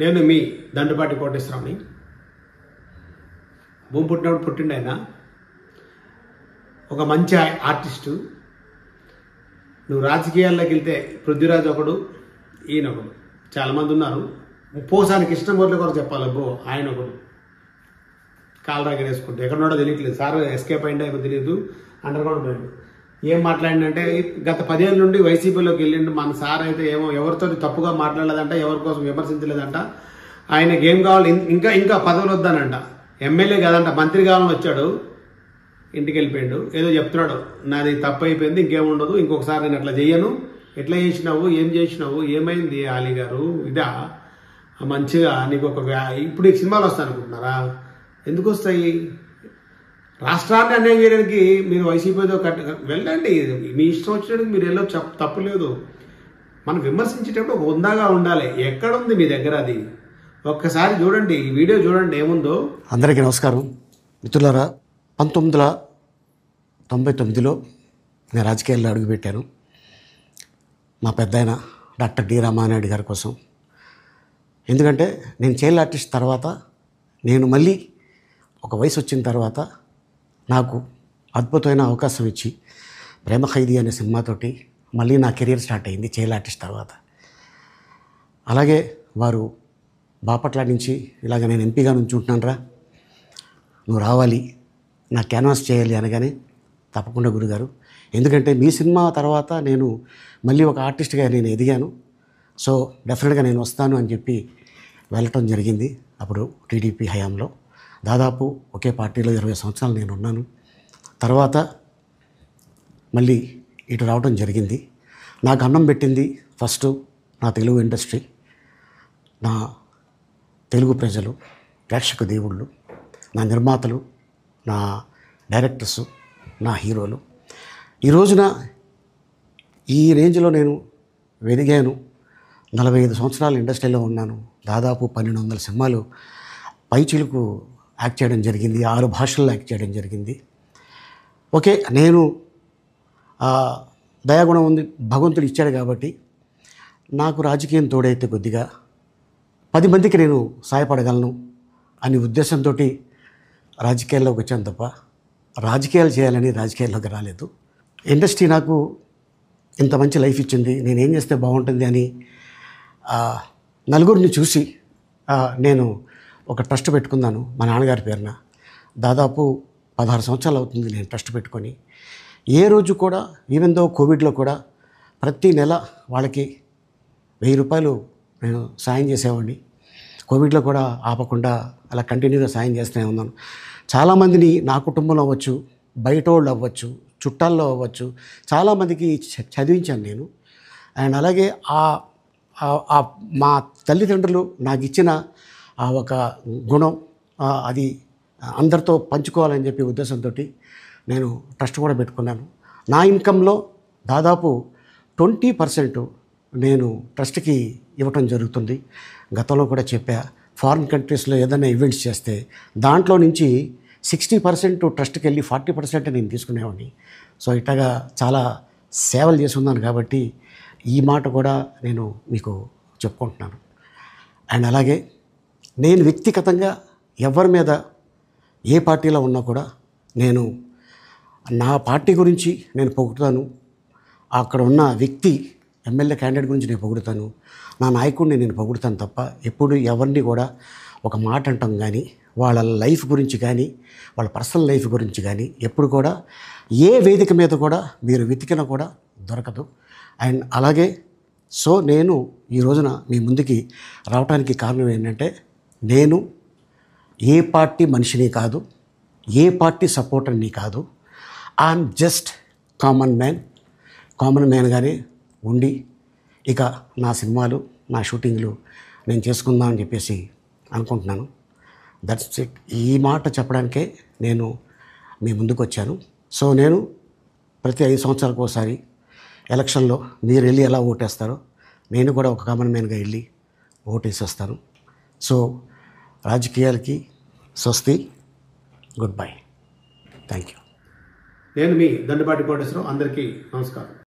నేను మీ దండుపాటి కోటేశ్వరరావుని. భూమి పుట్టినప్పుడు పుట్టిండు ఆయన. ఒక మంచి ఆర్టిస్టు. నువ్వు రాజకీయాల్లోకి వెళ్తే పృథ్వీరాజ్ ఒకడు, ఈయన ఒకడు, చాలామంది ఉన్నారు. పోసానికి కృష్ణమూర్తి కూడా చెప్పాలి బ్రో, ఆయన ఒకడు కాలరాగర్ వేసుకుంటే ఎక్కడున్నాడో తెలియట్లేదు. సార్ ఎస్కేప్ అయిందో తెలియదు, అండర్ గ్రౌండ్ పోయిండు. ఏం మాట్లాడిందంటే గత 10 ఏళ్ళ నుండి వైసీపీలోకి వెళ్ళిండు. మన సార్ అయితే ఏమో ఎవరితో తప్పుగా మాట్లాడలేదంట, ఎవరి కోసం విమర్శించలేదంట. ఆయనకి ఏం కావాలి, ఇంకా పదవులు వద్దానంట. ఎమ్మెల్యే కాదంట, మంత్రి కావాలని వచ్చాడు, ఇంటికి వెళ్ళిపోయాడు. ఏదో చెప్తున్నాడు, నాది తప్పు అయిపోయింది, ఇంకేముండదు, ఇంకొకసారి నేను అట్లా చెయ్యను. ఎట్లా చేసినావు, ఏం చేసినావు, ఏమైంది అలీ గారు, ఇదా మంచిగా నీకు ఒక ఇప్పుడు ఈ సినిమాలు వస్తాయి అనుకుంటున్నారా? ఎందుకు వస్తాయి? రాష్ట్రాన్ని అన్యాయం చేయడానికి మీరు వైసీపీతో వెళ్ళండి, మీ ఇష్టం వచ్చినట్టు మీరు వెళ్ళో తప్పు లేదు. మనం విమర్శించేటప్పుడు ఒక ఉందాగా ఉండాలి. ఎక్కడుంది మీ దగ్గర అది? ఒక్కసారి చూడండి, ఈ వీడియో చూడండి ఏముందో. అందరికీ నమస్కారం మిత్రులారా. 1999లో నేను రాజకీయాల్లో అడుగుపెట్టాను. మా పెద్దాయన డాక్టర్ డి రామానాయుడు గారి కోసం. ఎందుకంటే నేను చైల్డ్ ఆర్టిస్ట్ తర్వాత, నేను మళ్ళీ ఒక వయసు వచ్చిన తర్వాత నాకు అద్భుతమైన అవకాశం ఇచ్చి ప్రేమ ఖైదీ అనే సినిమాతోటి మళ్ళీ నా కెరీర్ స్టార్ట్ అయింది చైల్డ్ ఆర్టిస్ట్ తర్వాత. అలాగే వారు బాపట్ల నుంచి ఇలాగ నేను ఎంపీగా నుంచుంటున్నాను రా, నువ్వు రావాలి, నా క్యాన్వాస్ చేయాలి అనగానే తప్పకుండా గురుగారు, ఎందుకంటే మీ సినిమా తర్వాత నేను మళ్ళీ ఒక ఆర్టిస్ట్గా నేను ఎదిగాను, సో డెఫినెట్గా నేను వస్తాను అని చెప్పి వెళ్ళటం జరిగింది. అప్పుడు టీడీపీ హయాంలో దాదాపు ఒకే పార్టీలో 20 సంవత్సరాలు నేను ఉన్నాను. తర్వాత మళ్ళీ ఇటు రావడం జరిగింది. నాకు అన్నం పెట్టింది ఫస్ట్ నా తెలుగు ఇండస్ట్రీ, నా తెలుగు ప్రజలు, ప్రేక్షక దేవుళ్ళు, నా నిర్మాతలు, నా డైరెక్టర్సు, నా హీరోలు. ఈ రోజున ఈ రేంజ్లో నేను ఎదిగాను. 45 సంవత్సరాలు ఇండస్ట్రీలో ఉన్నాను. దాదాపు 1200 సినిమాలు పైచిలుకు యాక్ట్ చేయడం జరిగింది. 6 భాషల్లో యాక్ట్ చేయడం జరిగింది. ఓకే, నేను దయాగుణం ఉంది, భగవంతుడు ఇచ్చాడు కాబట్టి నాకు రాజకీయం తోడైతే కొద్దిగా 10 మందికి నేను సహాయపడగలను అనే ఉద్దేశంతో రాజకీయాల్లోకి వచ్చాను తప్ప రాజకీయాలు చేయాలని రాజకీయాల్లోకి రాలేదు. ఇండస్ట్రీ నాకు ఇంత మంచి లైఫ్ ఇచ్చింది, నేనేం చేస్తే బాగుంటుంది అని నలుగురిని చూసి నేను ఒక ట్రస్ట్ పెట్టుకున్నాను మా నాన్నగారి పేరున. దాదాపు 16 సంవత్సరాలు అవుతుంది నేను ట్రస్ట్ పెట్టుకొని. ఏ రోజు కూడా, ఈవెన్ దో కోవిడ్లో కూడా ప్రతి నెల వాళ్ళకి 1000 రూపాయలు నేను సాయం చేసేవాడిని. కోవిడ్లో కూడా ఆపకుండా అలా కంటిన్యూగా సాయం చేస్తూనే ఉన్నాను. చాలామందిని నా కుటుంబంలో అవ్వచ్చు, బయట వాళ్ళు అవ్వచ్చు, చుట్టాల్లో అవ్వచ్చు, చాలామందికి చదివించాను నేను. అండ్ అలాగే మా తల్లిదండ్రులు నాకు ఇచ్చిన ఒక గుణం, అది అందరితో పంచుకోవాలని చెప్పి ఉద్దేశంతో నేను ట్రస్ట్ కూడా పెట్టుకున్నాను. నా ఇన్కంలో దాదాపు 20% నేను ట్రస్ట్కి ఇవ్వటం జరుగుతుంది. గతంలో కూడా చెప్పా, ఫారిన్ కంట్రీస్లో ఏదైనా ఈవెంట్స్ చేస్తే దాంట్లో నుంచి 60% ట్రస్ట్కి వెళ్ళి 40% నేను తీసుకునేవాడిని. సో ఇట్లాగా చాలా సేవలు చేసి ఉన్నాను కాబట్టి ఈ మాట కూడా నేను మీకు చెప్పుకుంటున్నాను. అండ్ అలాగే నేను వ్యక్తిగతంగా ఎవరి మీద ఏ పార్టీలో ఉన్నా కూడా నేను నా పార్టీ గురించి నేను పొగుడుతాను, అక్కడ ఉన్న వ్యక్తి ఎమ్మెల్యే క్యాండిడేట్ గురించి నేను పొగుడుతాను, నా నాయకుడిని నేను పొగుడుతాను తప్ప ఎప్పుడు ఎవరిని కూడా ఒక మాట అంటాం కానీ, వాళ్ళ లైఫ్ గురించి కానీ, వాళ్ళ పర్సనల్ లైఫ్ గురించి కానీ ఎప్పుడు కూడా ఏ వేదిక మీద కూడా మీరు వెతికినా కూడా దొరకదు. అండ్ అలాగే సో నేను ఈ రోజున మీ ముందుకి రావడానికి కారణం ఏంటంటే, నేను ఏ పార్టీ మనిషిని కాదు, ఏ పార్టీ సపోర్టర్ని కాదు, ఐఎమ్ జస్ట్ కామన్ మ్యాన్గానే ఉండి ఇక నా సినిమాలు, నా షూటింగ్లు నేను చేసుకుందామని చెప్పేసి అనుకుంటున్నాను. That's it. ఈ మాట చెప్పడానికే నేను మీ ముందుకు వచ్చాను. సో నేను ప్రతి 5 సంవత్సరాలకు ఒకసారి ఎలక్షన్లో మీరు వెళ్ళి ఎలా ఓటేస్తారో నేను కూడా ఒక కామన్ మ్యాన్గా వెళ్ళి ఓటేసి వస్తాను. సో రాజకీయాలకి స్వస్తి, గుడ్ బై, థ్యాంక్ యూ. నేను మీ దండుపాటి కోటేశ్వరరావు. అందరికీ నమస్కారం.